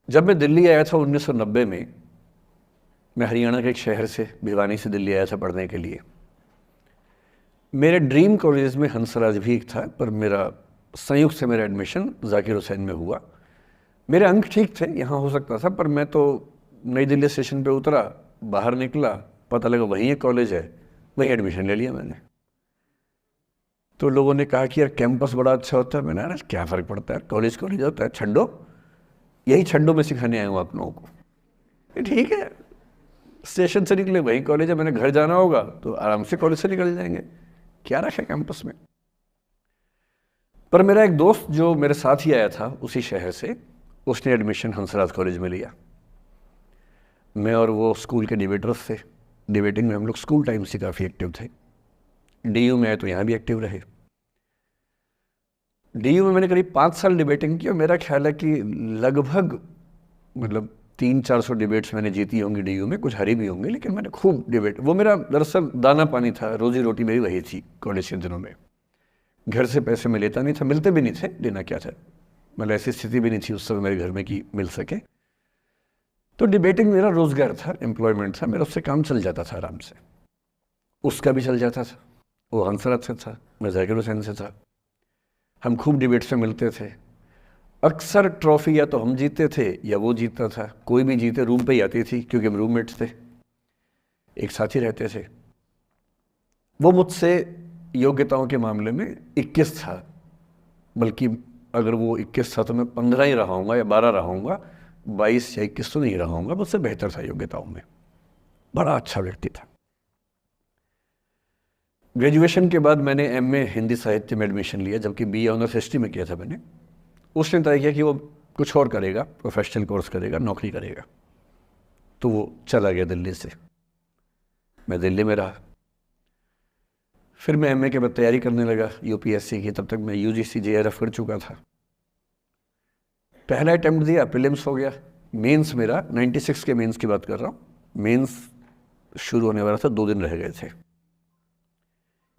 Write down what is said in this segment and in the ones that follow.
जब मैं दिल्ली आया था 1990 में, मैं हरियाणा के एक शहर से, भिवानी से दिल्ली आया था पढ़ने के लिए। मेरे ड्रीम कॉलेज में हंसराज भी एक था, पर मेरा संयुक्त से मेरा एडमिशन जाकिर हुसैन में हुआ। मेरे अंक ठीक थे, यहाँ हो सकता था, पर मैं तो नई दिल्ली स्टेशन पे उतरा, बाहर निकला, पता लगा वहीं एक कॉलेज है, वहीं एडमिशन ले लिया मैंने। तो लोगों ने कहा कि यार कैंपस बड़ा अच्छा होता है। मैंने यार क्या फ़र्क पड़ता है, कॉलेज कॉलेज होता है, छड्डो, यही छड्डो में सिखाने आया हूँ आप लोगों को। ये ठीक है, स्टेशन से निकले वहीं कॉलेज है, मैंने घर जाना होगा तो आराम से कॉलेज से निकल जाएंगे, क्या रखा है कैंपस में। पर मेरा एक दोस्त जो मेरे साथ ही आया था उसी शहर से, उसने एडमिशन हंसराज कॉलेज में लिया। मैं और वो स्कूल के डिबेटर्स थे, डिबेटिंग में हम लोग स्कूल टाइम से काफ़ी एक्टिव थे। डीयू में आए तो यहाँ भी एक्टिव रहे। डीयू में मैंने करीब 5 साल डिबेटिंग की और मेरा ख्याल है कि लगभग 300-400 डिबेट्स मैंने जीती होंगी डीयू में, कुछ हरी भी होंगी, लेकिन मैंने खूब डिबेट, वो मेरा दरअसल दाना पानी था, रोजी रोटी मेरी वही थी कॉलेज के दिनों में। घर से पैसे मैं लेता नहीं था, मिलते भी नहीं थे, लेना क्या था, ऐसी स्थिति भी नहीं थी उस समय मेरे घर में कि मिल सके। तो डिबेटिंग मेरा रोजगार था, एम्प्लॉयमेंट था मेरा, उससे काम चल जाता था आराम से। उसका भी चल जाता था, वो हंसराज से था, मैं जाकिर हुसैन से था। हम खूब डिबेट्स में मिलते थे। अक्सर ट्रॉफी या तो हम जीतते थे या वो जीतता था, कोई भी जीते रूम पे ही आती थी, क्योंकि हम रूममेट्स थे, एक साथ ही रहते थे। वो मुझसे योग्यताओं के मामले में 21 था, बल्कि अगर वो 21 था तो मैं 15 ही रहा हूँगा या 12 रहा हूँगा, 22 या 21 तो नहीं रहा हूँगा, मुझसे बेहतर था योग्यताओं में, बड़ा अच्छा व्यक्ति था। ग्रेजुएशन के बाद मैंने एमए हिंदी साहित्य में एडमिशन लिया, जबकि बीए ऑनर्स हिस्ट्री में किया था मैंने। उसने तय किया कि वो कुछ और करेगा, प्रोफेशनल कोर्स करेगा, नौकरी करेगा, तो वो चला गया दिल्ली से। मैं दिल्ली में रहा। फिर मैं एमए के बाद तैयारी करने लगा यूपीएससी की। तब तक मैं यूजीसी जेआरएफ कर चुका था। पहला अटेम्प्ट दिया, प्रीलिम्स हो गया। मेंस मेरा 96 के मेंस की बात कर रहा हूँ, मेंस शुरू होने वाला था, 2 दिन रह गए थे।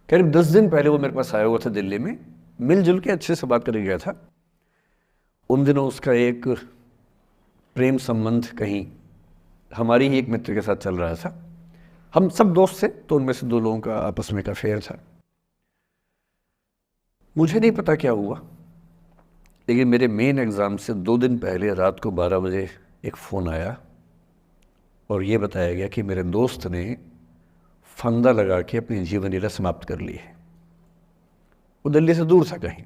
करीब 10 दिन पहले वो मेरे पास आया हुआ था दिल्ली में, मिलजुल के अच्छे से बात करके गया था। उन दिनों उसका एक प्रेम संबंध कहीं हमारी ही एक मित्र के साथ चल रहा था। हम सब दोस्त थे, तो उनमें से 2 लोगों का आपस में का अफेयर था। मुझे नहीं पता क्या हुआ, लेकिन मेरे मेन एग्ज़ाम से 2 दिन पहले रात को 12 बजे एक फ़ोन आया और ये बताया गया कि मेरे दोस्त ने फंदा लगा के अपनी जीवन लीला समाप्त कर ली है। वो दिल्ली से दूर था कहीं,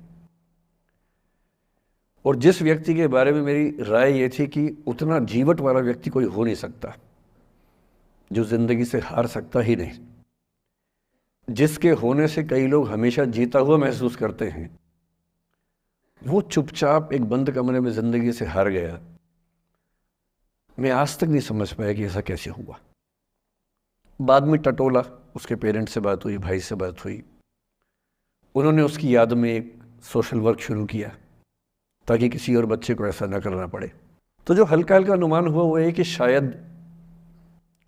और जिस व्यक्ति के बारे में मेरी राय ये थी कि उतना जीवट वाला व्यक्ति कोई हो नहीं सकता, जो ज़िंदगी से हार सकता ही नहीं, जिसके होने से कई लोग हमेशा जीता हुआ महसूस करते हैं, वो चुपचाप एक बंद कमरे में ज़िंदगी से हार गया। मैं आज तक नहीं समझ पाया कि ऐसा कैसे हुआ। बाद में टटोला, उसके पेरेंट्स से बात हुई, भाई से बात हुई, उन्होंने उसकी याद में एक सोशल वर्क शुरू किया ताकि किसी और बच्चे को ऐसा ना करना पड़े। तो जो हल्का हल्का अनुमान हुआ वो है कि शायद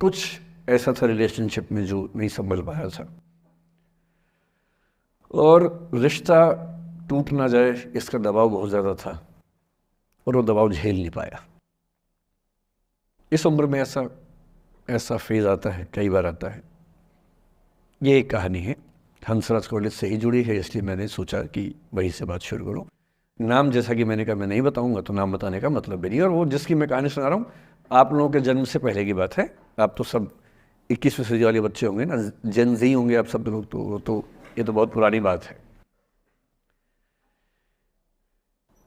कुछ ऐसा था रिलेशनशिप में जो नहीं संभल पाया था, और रिश्ता टूट ना जाए इसका दबाव बहुत ज़्यादा था, और वो दबाव झेल नहीं पाया। इस उम्र में ऐसा फेज़ आता है, कई बार आता है। ये एक कहानी है, हंसराज कॉलेज से ही जुड़ी है, इसलिए मैंने सोचा कि वहीं से बात शुरू करूँ। नाम जैसा कि मैंने कहा मैं नहीं बताऊंगा, तो नाम बताने का मतलब भी नहीं। और वो जिसकी मैं कहानी सुना रहा हूँ, आप लोगों के जन्म से पहले की बात है। आप तो सब 21वीं सदी वाले बच्चे होंगे ना, जेन जी होंगे आप सब लोग, तो ये तो बहुत पुरानी बात है।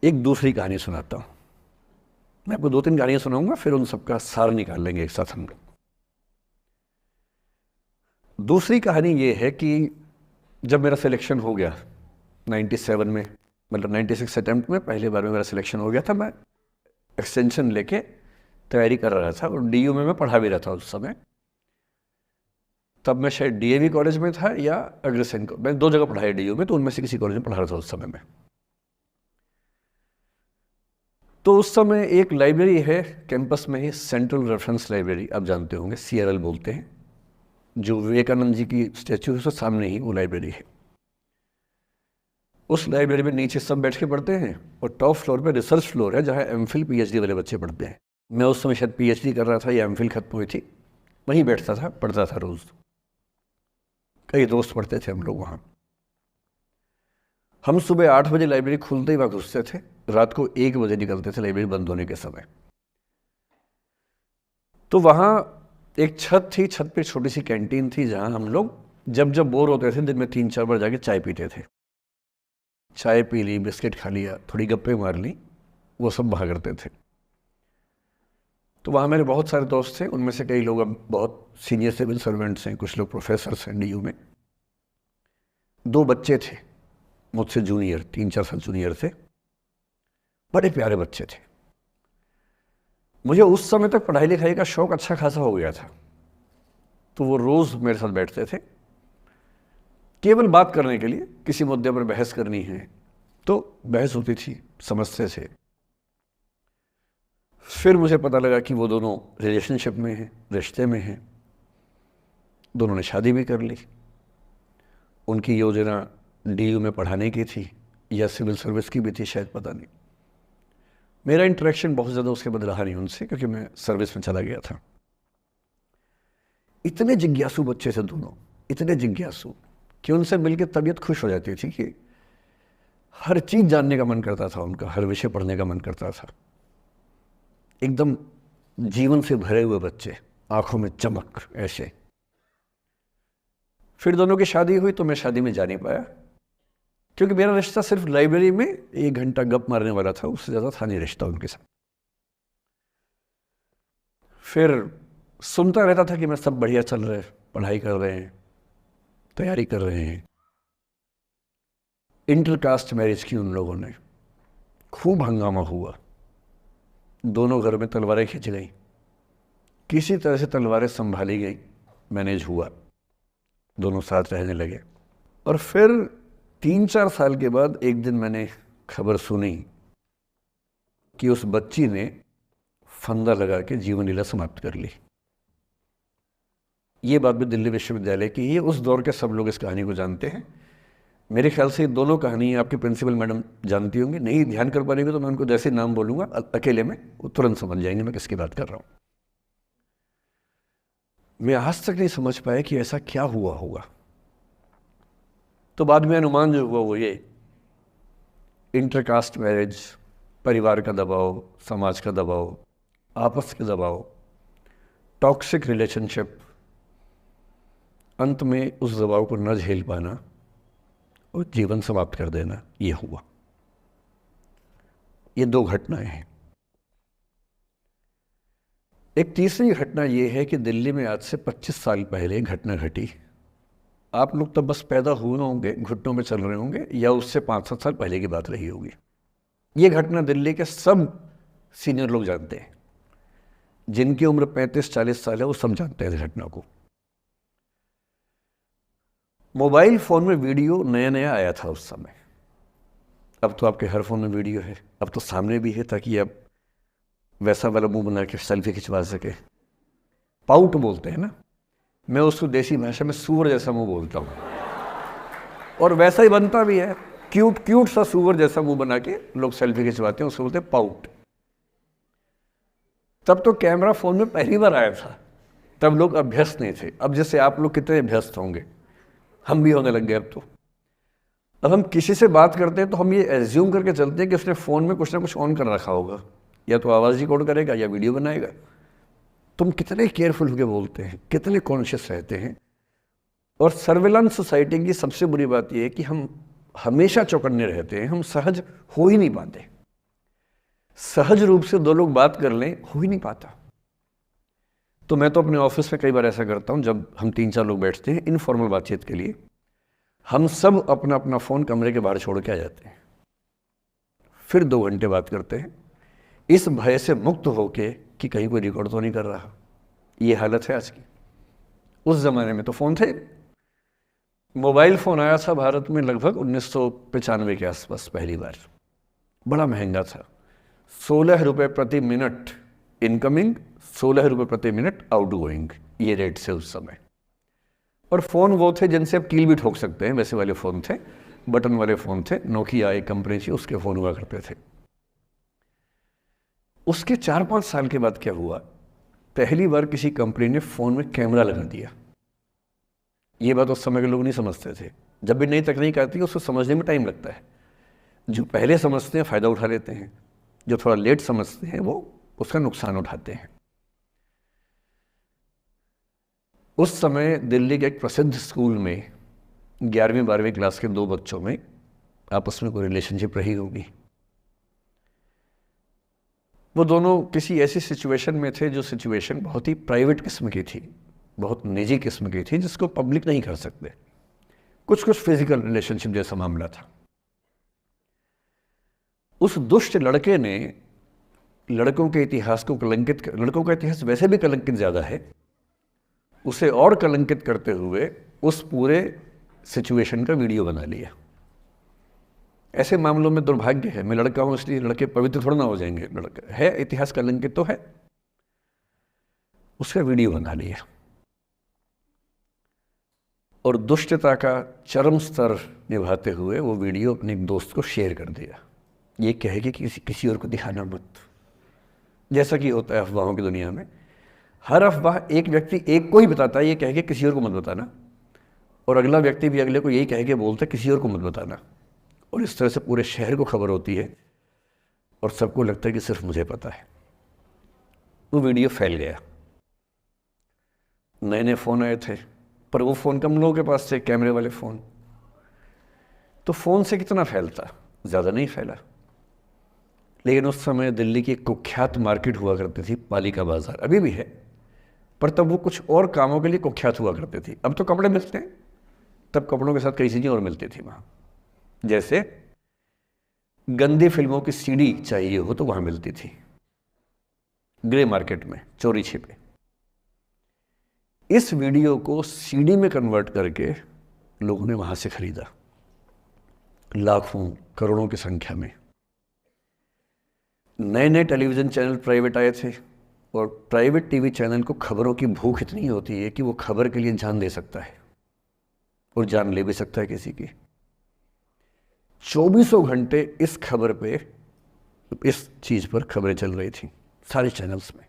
एक दूसरी कहानी सुनाता हूँ। मैं आपको 2-3 कहानियाँ सुनाऊंगा, फिर उन सबका सार निकाल लेंगे एक साथ हम लोग। दूसरी कहानी ये है कि जब मेरा सिलेक्शन हो गया 97 में, 96 अटैम्प्ट में पहली बार में मेरा सिलेक्शन हो गया था, मैं एक्सटेंशन लेके तैयारी कर रहा था, और डीयू में मैं पढ़ा भी रहा था उस समय। तब मैं शायद डीएवी कॉलेज में था या अग्रसेन को, मैं 2 जगह पढ़ा है डीयू में, तो उनमें से किसी कॉलेज में पढ़ा रहा था उस समय में। तो उस समय एक लाइब्रेरी है कैंपस में ही, सेंट्रल रेफरेंस लाइब्रेरी, आप जानते होंगे, CRL बोलते हैं, जो विवेकानंद जी की स्टैच्यू है उसके सामने ही वो लाइब्रेरी है। उस लाइब्रेरी में नीचे सब बैठ के पढ़ते हैं और टॉप फ्लोर पे रिसर्च फ्लोर है जहाँ एमफिल पीएचडी वाले बच्चे पढ़ते हैं। मैं उस समय शायद पीएचडी कर रहा था या एमफिल खत्म हुई थी, वहीं बैठता था, पढ़ता था रोज़। कई दोस्त पढ़ते थे हम लोग वहाँ। हम सुबह 8 बजे लाइब्रेरी खुलते ही वहाँ घुसते थे, रात को 1 बजे निकलते थे लाइब्रेरी बंद होने के समय। तो वहाँ एक छत थी, छत पे छोटी सी कैंटीन थी जहाँ हम लोग जब जब बोर होते थे दिन में 3-4 बार जाके चाय पीते थे। चाय पी ली, बिस्किट खा लिया, थोड़ी गप्पे मार ली, वो सब वहाँ करते थे। तो वहाँ मेरे बहुत सारे दोस्त थे, उनमें से कई लोग अब बहुत सीनियर सिविल सर्वेंट्स हैं, कुछ लोग प्रोफेसर्स हैं डीयू में। 2 बच्चे थे मुझसे जूनियर, 3-4 साल जूनियर थे, बड़े प्यारे बच्चे थे। मुझे उस समय तक पढ़ाई लिखाई का शौक अच्छा खासा हो गया था, तो वो रोज़ मेरे साथ बैठते थे केवल बात करने के लिए। किसी मुद्दे पर बहस करनी है तो बहस होती थी, समझते थे। फिर मुझे पता लगा कि वो दोनों रिलेशनशिप में हैं, रिश्ते में हैं, दोनों ने शादी भी कर ली। उनकी योजना डीयू में पढ़ाने की थी या सिविल सर्विस की भी थी शायद, पता नहीं। मेरा इंटरेक्शन बहुत ज़्यादा उसके बाद रहा नहीं उनसे, क्योंकि मैं सर्विस में चला गया था। इतने जिज्ञासु बच्चे थे दोनों, इतने जिज्ञासु कि उनसे मिलकर तबीयत खुश हो जाती थी कि हर चीज़ जानने का मन करता था उनका, हर विषय पढ़ने का मन करता था। एकदम जीवन से भरे हुए बच्चे, आंखों में चमक ऐसे। फिर दोनों की शादी हुई तो मैं शादी में जा नहीं पाया, क्योंकि मेरा रिश्ता सिर्फ लाइब्रेरी में 1 घंटा गप मारने वाला था, उससे ज़्यादा था नहीं रिश्ता उनके साथ। फिर सुनता रहता था कि मैं सब बढ़िया चल रहे, पढ़ाई कर रहे हैं, तैयारी कर रहे हैं। इंटरकास्ट मैरिज की उन लोगों ने, खूब हंगामा हुआ, दोनों घर में तलवारें खिंच गई, किसी तरह से तलवारें संभाली गई, मैनेज हुआ, दोनों साथ रहने लगे। और फिर 3-4 साल के बाद एक दिन मैंने खबर सुनी कि उस बच्ची ने फंदा लगा के जीवन लीला समाप्त कर ली। ये बात भी दिल्ली विश्वविद्यालय की है, उस दौर के सब लोग इस कहानी को जानते हैं। मेरे ख्याल से ये दोनों कहानी आपकी प्रिंसिपल मैडम जानती होंगी, नहीं ध्यान कर पाएंगे तो मैं उनको जैसे नाम बोलूँगा अकेले में वो तुरंत समझ जाएंगे मैं किसकी बात कर रहा हूँ। मैं आज तक नहीं समझ पाया कि ऐसा क्या हुआ होगा। तो बाद में अनुमान जो हुआ वो ये, इंटरकास्ट मैरिज, परिवार का दबाव, समाज का दबाव, आपस के दबाव, टॉक्सिक रिलेशनशिप, अंत में उस दबाव को न झेल पाना और जीवन समाप्त कर देना, ये हुआ। ये 2 घटनाएं हैं। एक तीसरी घटना ये है कि दिल्ली में आज से 25 साल पहले घटना घटी। आप लोग तब बस पैदा हुए होंगे, घुटनों में चल रहे होंगे, या उससे 5-7 साल पहले की बात रही होगी। ये घटना दिल्ली के सब सीनियर लोग जानते हैं, जिनकी उम्र 35-40 साल है वो सब जानते हैं इस घटना को। मोबाइल फ़ोन में वीडियो नया नया आया था उस समय। अब तो आपके हर फ़ोन में वीडियो है, अब तो सामने भी है, ताकि आप वैसा वाला मुंह बना के सेल्फी खिंचवा सके। पाउट बोलते हैं ना, मैं उसको देसी भाषा में सूअर जैसा मुंह बोलता हूँ, और वैसा ही बनता भी है, क्यूट क्यूट सा सूअर जैसा मुंह बना के लोग सेल्फी खिंचवाते हैं, उसको बोलते हैं पाउट। तब तो कैमरा फ़ोन में पहली बार आया था, तब लोग अभ्यस्त नहीं थे। अब जैसे आप लोग कितने अभ्यस्त होंगे, हम भी होने लग गए अब तो। अब हम किसी से बात करते हैं तो हम ये एज्यूम करके चलते हैं कि उसने फ़ोन में कुछ ना कुछ ऑन कर रखा होगा, या तो आवाज़ रिकॉर्ड करेगा या वीडियो बनाएगा। तुम कितने केयरफुल होकर बोलते हैं, कितने कॉन्शियस रहते हैं। और सर्विलांस सोसाइटी की सबसे बुरी बात यह है कि हम हमेशा चौकन्ने रहते हैं, हम सहज हो ही नहीं पाते। सहज रूप से 2 लोग बात कर लें, हो ही नहीं पाता। तो मैं तो अपने ऑफिस में कई बार ऐसा करता हूँ, जब हम 3-4 लोग बैठते हैं इनफॉर्मल बातचीत के लिए, हम सब अपना अपना फ़ोन कमरे के बाहर छोड़ के आ जाते हैं, फिर 2 घंटे बात करते हैं, इस भय से मुक्त होके कि कहीं कोई रिकॉर्ड तो नहीं कर रहा। ये हालत है आज की। उस ज़माने में तो फ़ोन थे। मोबाइल फ़ोन आया था भारत में लगभग 1995 के आसपास पहली बार, बड़ा महंगा था। 16 रुपये प्रति मिनट इनकमिंग, 16 रुपये प्रति मिनट आउटगोइंग, ये रेट से उस समय। और फ़ोन वो थे जिनसे आप कील भी ठोक सकते हैं, वैसे वाले फ़ोन थे। बटन वाले फ़ोन थे, नोकिया एक कंपनी थी, उसके फ़ोन हुआ करते थे। उसके 4-5 साल के बाद क्या हुआ, पहली बार किसी कंपनी ने फ़ोन में कैमरा लगा दिया। ये बात उस समय के लोग नहीं समझते थे। जब भी नई तकनीक आती है उसको समझने में टाइम लगता है। जो पहले समझते हैं फ़ायदा उठा लेते हैं, जो थोड़ा लेट समझते हैं वो उसका नुकसान उठाते हैं। उस समय दिल्ली के एक प्रसिद्ध स्कूल में 11वीं-12वीं क्लास के 2 बच्चों में आपस में कोई रिलेशनशिप रही होगी। वो दोनों किसी ऐसी सिचुएशन में थे जो सिचुएशन बहुत ही प्राइवेट किस्म की थी, बहुत निजी किस्म की थी, जिसको पब्लिक नहीं कर सकते। कुछ फिजिकल रिलेशनशिप जैसा मामला था। उस दुष्ट लड़के ने लड़कों के इतिहास को कलंकित, लड़कों का इतिहास वैसे भी कलंकित ज़्यादा है, उसे और कलंकित करते हुए उस पूरे सिचुएशन का वीडियो बना लिया। ऐसे मामलों में दुर्भाग्य है, मैं लड़का हूं इसलिए लड़के पवित्र थोड़ा ना हो जाएंगे, लड़का है इतिहास कलंकित तो है, उसका वीडियो बना लिया और दुष्टता का चरम स्तर निभाते हुए वो वीडियो अपने एक दोस्त को शेयर कर दिया। ये कहे कि किसी और को दिखाना मत, जैसा कि होता है अफवाहों की दुनिया में। हर अफवाह एक व्यक्ति एक को ही बताता है, ये कह के किसी और को मत बताना, और अगला व्यक्ति भी अगले को यही कह के बोलता है किसी और को मत बताना, और इस तरह से पूरे शहर को खबर होती है और सबको लगता है कि सिर्फ मुझे पता है। वो वीडियो फैल गया। नए नए फ़ोन आए थे, पर वो फ़ोन कम लोगों के पास थे, कैमरे वाले फ़ोन। तो फ़ोन से कितना फैलता, ज़्यादा नहीं फैला। लेकिन उस समय दिल्ली की एक कुख्यात मार्केट हुआ करती थी, पालिका बाज़ार, अभी भी है, पर तब वो कुछ और कामों के लिए कुख्यात हुआ करती थी। अब तो कपड़े मिलते हैं, तब कपड़ों के साथ कई चीज़ें और मिलती थी वहाँ। जैसे गंदी फिल्मों की सीडी चाहिए हो तो वहाँ मिलती थी, ग्रे मार्केट में, चोरी छिपे। इस वीडियो को सीडी में कन्वर्ट करके लोगों ने वहाँ से खरीदा, लाखों करोड़ों की संख्या में। नए नए टेलीविज़न चैनल प्राइवेट आए थे, और प्राइवेट टीवी चैनल को खबरों की भूख इतनी होती है कि वो खबर के लिए जान दे सकता है और जान ले भी सकता है किसी की। 24 घंटे इस खबर पे, इस चीज़ पर खबरें चल रही थी सारे चैनल्स में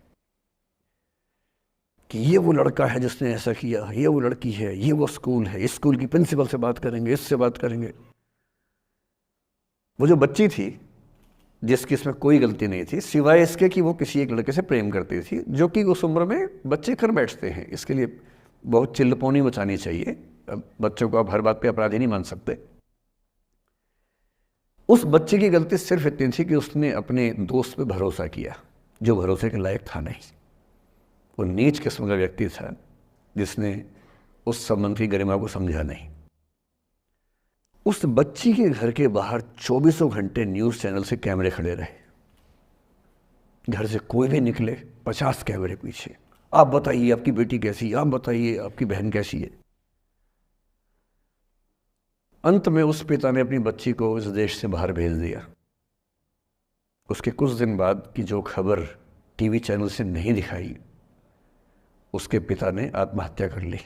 कि ये वो लड़का है जिसने ऐसा किया, ये वो लड़की है, ये वो स्कूल है, इस स्कूल की प्रिंसिपल से बात करेंगे, इससे बात करेंगे। वो जो बच्ची थी जिसकी इसमें कोई गलती नहीं थी, सिवाय इसके कि वो किसी एक लड़के से प्रेम करती थी, जो कि उस उम्र में बच्चे कर बैठते हैं। इसके लिए बहुत चिल्लपौनी मचानी चाहिए। बच्चों को आप हर बात पे अपराधी नहीं मान सकते। उस बच्चे की गलती सिर्फ इतनी थी कि उसने अपने दोस्त पे भरोसा किया, जो भरोसे के लायक था नहीं। वो नीच किस्म का व्यक्ति था जिसने उस संबंध की गरिमा को समझा नहीं। उस बच्ची के घर के बाहर 24 घंटे न्यूज़ चैनल से कैमरे खड़े रहे। घर से कोई भी निकले 50 कैमरे पीछे, आप बताइए आपकी बेटी कैसी है, आप बताइए आपकी बहन कैसी है। अंत में उस पिता ने अपनी बच्ची को इस देश से बाहर भेज दिया। उसके कुछ दिन बाद की जो खबर टीवी चैनल से नहीं दिखाई, उसके पिता ने आत्महत्या कर ली।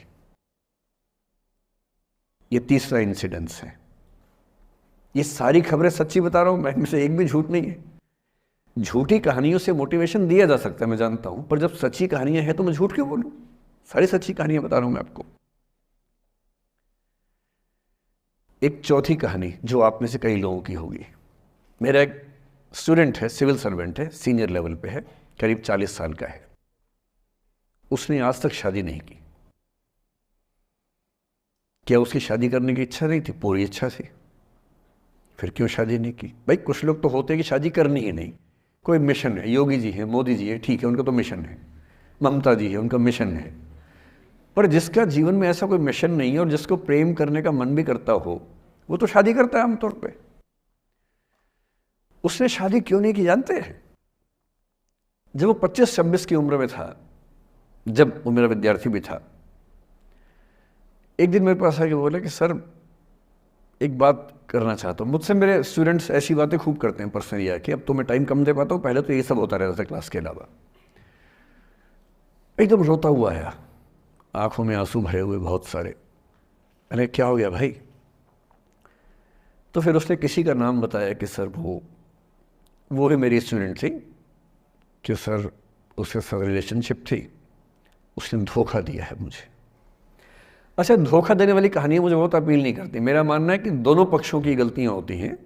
ये तीसरा इंसिडेंस है। ये सारी खबरें सच्ची बता रहा हूं मैं, इनमें से एक भी झूठ नहीं है। झूठी कहानियों से मोटिवेशन दिया जा सकता है, मैं जानता हूं, पर जब सच्ची कहानियां हैं तो मैं झूठ क्यों बोलूं? सारी सच्ची कहानियां बता रहा हूं मैं आपको। एक चौथी कहानी जो आप में से कई लोगों की होगी। मेरा एक स्टूडेंट है, सिविल सर्वेंट है, सीनियर लेवल पे है, करीब 40 साल का है। उसने आज तक शादी नहीं की। क्या उसकी शादी करने की इच्छा नहीं थी? पूरी इच्छा थी। फिर क्यों शादी नहीं की? भाई कुछ लोग तो होते हैं कि शादी करनी ही नहीं, कोई मिशन है, योगी जी हैं, मोदी जी है, ठीक है, उनका तो मिशन है, ममता जी है, उनका मिशन है। पर जिसका जीवन में ऐसा कोई मिशन नहीं है और जिसको प्रेम करने का मन भी करता हो, वो तो शादी करता है आमतौर पे। उसने शादी क्यों नहीं की जानते हैं? जब वो 25-26 की उम्र में था, जब वो मेरा विद्यार्थी भी था, एक दिन मेरे पास आके बोला कि सर एक बात करना चाहता हूँ। मुझसे मेरे स्टूडेंट्स ऐसी बातें खूब करते हैं पर्सनली आके, अब तो मैं टाइम कम दे पाता हूँ, पहले तो ये सब होता रहता था क्लास के अलावा। एकदम रोता हुआ आया, आंखों में आंसू भरे हुए बहुत सारे। अरे क्या हो गया भाई? तो फिर उसने किसी का नाम बताया कि सर वो ही मेरी स्टूडेंट थी, कि सर उसके साथ रिलेशनशिप थी, उसने धोखा दिया है मुझे। अच्छा, धोखा देने वाली कहानियाँ मुझे बहुत अपील नहीं करती। मेरा मानना है कि दोनों पक्षों की गलतियाँ होती हैं।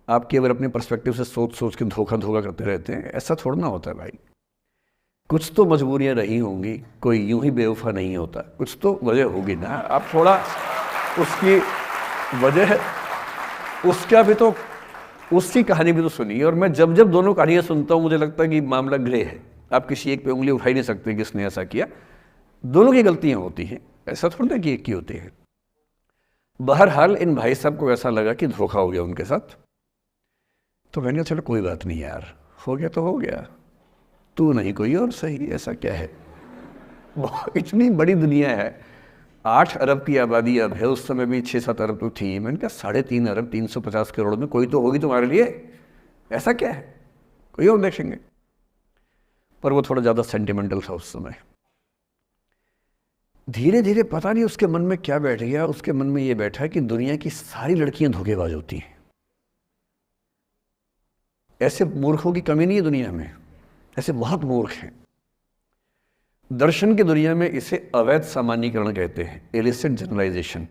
आप केवल अपने पर्सपेक्टिव से सोच सोच के धोखा करते रहते हैं, ऐसा थोड़ा ना होता है भाई। कुछ तो मजबूरियाँ रही होंगी, कोई यूं ही बेवफा नहीं होता, कुछ तो वजह होगी ना। आप थोड़ा उसकी वजह, उसका भी तो, उसकी कहानी भी तो सुनिए। और मैं जब जब दोनों कहानियाँ सुनता हूँ मुझे लगता है कि मामला ग्रे है। आप किसी एक पे उंगली उठा ही नहीं सकते कि इसने ऐसा किया। दोनों की गलतियाँ होती हैं, ऐसा थोड़ा कि एक की होती है। बहरहाल इन भाई साहब को ऐसा लगा कि धोखा हो गया उनके साथ, तो मैंने कहा चलो कोई बात नहीं यार, हो गया तो हो गया, तू नहीं कोई और सही, ऐसा क्या है। इतनी बड़ी दुनिया है, 8 अरब की आबादी अब है, उस समय भी 6-7 अरब तो थी। मैंने कहा 3.5 अरब 350 करोड़ में कोई तो होगी तुम्हारे लिए, ऐसा क्या है, कोई और देखेंगे। पर वो थोड़ा ज़्यादा सेंटिमेंटल था उस समय। धीरे धीरे पता नहीं उसके मन में क्या बैठ गया, उसके मन में ये बैठा कि दुनिया की सारी लड़कियां धोखेबाज होती हैं। ऐसे मूर्खों की कमी नहीं है दुनिया में, ऐसे बहुत मूर्ख हैं। दर्शन की दुनिया में इसे अवैध सामान्यीकरण कहते हैं, इलिसिट जनरलाइजेशन।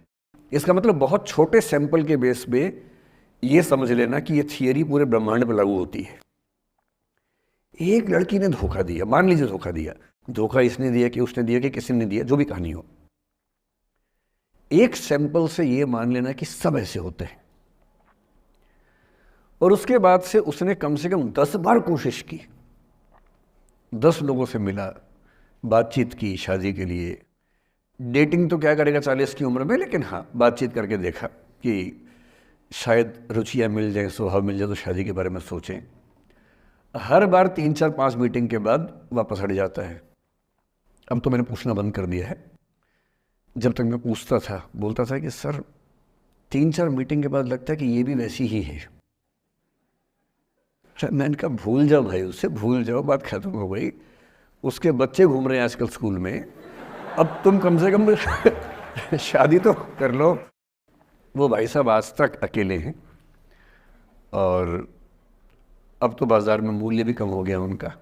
इसका मतलब बहुत छोटे सैंपल के बेस पे ये समझ लेना कि ये थियरी पूरे ब्रह्मांड पर लागू होती है। एक लड़की ने धोखा दिया, मान लीजिए धोखा दिया, धोखा इसने दिया कि उसने दिया कि किसी ने दिया, जो भी कहानी हो, एक सैंपल से ये मान लेना कि सब ऐसे होते हैं। और उसके बाद से उसने कम से कम 10 बार कोशिश की, 10 लोगों से मिला, बातचीत की शादी के लिए। डेटिंग तो क्या करेगा 40 की उम्र में, लेकिन हाँ बातचीत करके देखा कि शायद रुचियाँ मिल जाएं, स्वभाव मिल जाए तो शादी के बारे में सोचें। हर बार 3-4-5 मीटिंग के बाद वापस हट जाता है। अब तो मैंने पूछना बंद कर दिया है। जब तक मैं पूछता था, बोलता था कि सर 3-4 मीटिंग के बाद लगता है कि ये भी वैसी ही है। मैंने कहा भूल जाओ भाई, उससे भूल जाओ, बात खत्म हो गई। उसके बच्चे घूम रहे हैं आजकल स्कूल में, अब तुम कम से कम शादी तो कर लो। वो भाई साहब आज तक अकेले हैं, और अब तो बाज़ार में मूल्य भी कम हो गया उनका,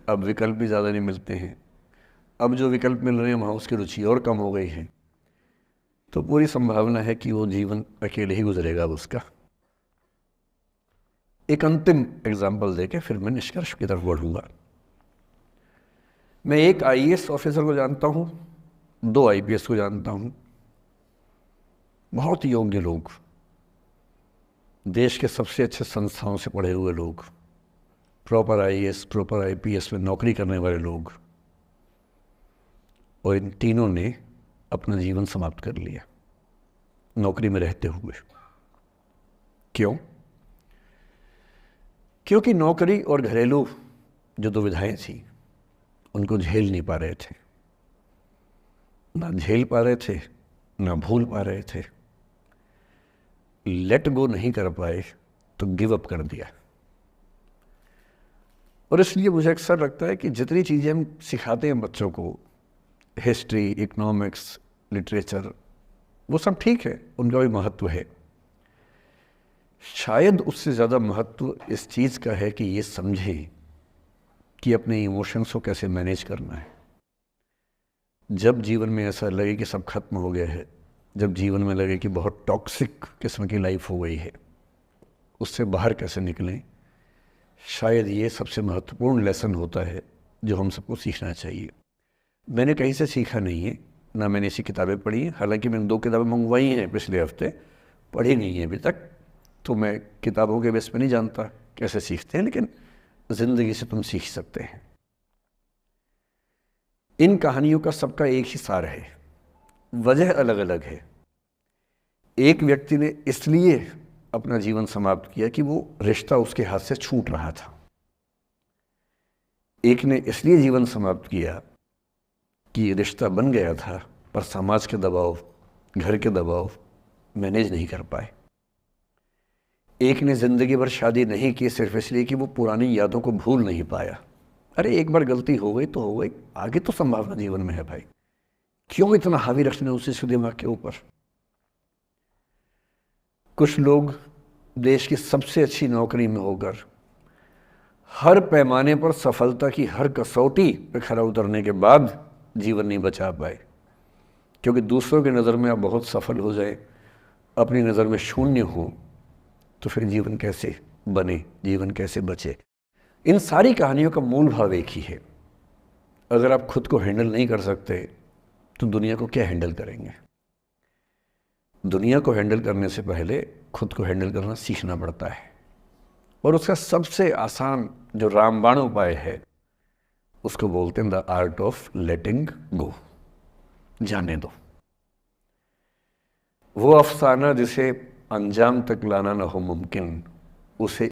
अब विकल्प भी ज़्यादा नहीं मिलते हैं। अब जो विकल्प मिल रहे हैं वहाँ उसकी रुचि और कम हो गई है। तो पूरी संभावना है कि वो जीवन अकेले ही गुजरेगा अब उसका। एक अंतिम एग्जाम्पल देके फिर मैं निष्कर्ष की तरफ बढ़ूँगा। मैं एक IAS ऑफिसर को जानता हूँ, 2 IPS को जानता हूँ, बहुत योग्य लोग, देश के सबसे अच्छे संस्थाओं से पढ़े हुए लोग, प्रॉपर IAS प्रॉपर IPS में नौकरी करने वाले लोग, और इन तीनों ने अपना जीवन समाप्त कर लिया नौकरी में रहते हुए। क्यों? क्योंकि नौकरी और घरेलू जो दुविधाएं थी उनको झेल नहीं पा रहे थे, ना झेल पा रहे थे, ना भूल पा रहे थे। लेट गो नहीं कर पाए तो गिव अप कर दिया। और इसलिए मुझे अक्सर लगता है कि जितनी चीज़ें हम सिखाते हैं बच्चों को, हिस्ट्री, इकोनॉमिक्स, लिटरेचर, वो सब ठीक है, उनका भी महत्व है। शायद उससे ज़्यादा महत्व इस चीज़ का है कि ये समझें कि अपने इमोशंस को कैसे मैनेज करना है। जब जीवन में ऐसा लगे कि सब खत्म हो गया है, जब जीवन में लगे कि बहुत टॉक्सिक किस्म की लाइफ हो गई है, उससे बाहर कैसे निकलें, शायद ये सबसे महत्वपूर्ण लेसन होता है जो हम सबको सीखना चाहिए। मैंने कहीं से सीखा नहीं है, ना मैंने ऐसी किताबें पढ़ी हैं। हालांकि मैंने 2 किताबें मंगवाई हैं पिछले हफ्ते, पढ़ी नहीं है अभी तक, तो मैं किताबों के बेस पे नहीं जानता कैसे सीखते हैं, लेकिन ज़िंदगी से तुम सीख सकते हैं। इन कहानियों का सबका एक ही सार है, वजह अलग अलग है। एक व्यक्ति ने इसलिए अपना जीवन समाप्त किया कि वो रिश्ता उसके हाथ से छूट रहा था। एक ने इसलिए जीवन समाप्त किया कि रिश्ता बन गया था, पर समाज के दबाव, घर के दबाव मैनेज नहीं कर पाए। एक ने ज़िंदगी भर शादी नहीं की सिर्फ इसलिए कि वो पुरानी यादों को भूल नहीं पाया। अरे एक बार गलती हो गई तो हो गई, आगे तो संभावना जीवन में है भाई, क्यों इतना हावी रखना उसी से दिमाग के ऊपर। कुछ लोग देश की सबसे अच्छी नौकरी में होकर हर पैमाने पर सफलता की हर कसौटी पे खरा उतरने के बाद जीवन नहीं बचा पाए, क्योंकि दूसरों की नज़र में आप बहुत सफल हो जाए, अपनी नज़र में शून्य हो, तो फिर जीवन कैसे बने, जीवन कैसे बचे। इन सारी कहानियों का मूल भाव एक ही है, अगर आप खुद को हैंडल नहीं कर सकते तो दुनिया को क्या हैंडल करेंगे। दुनिया को हैंडल करने से पहले खुद को हैंडल करना सीखना पड़ता है, और उसका सबसे आसान जो रामबाण उपाय है उसको बोलते हैं द आर्ट ऑफ लेटिंग गो, जाने दो। वो अफसाना जिसे अंजाम तक लाना ना हो मुमकिन, उसे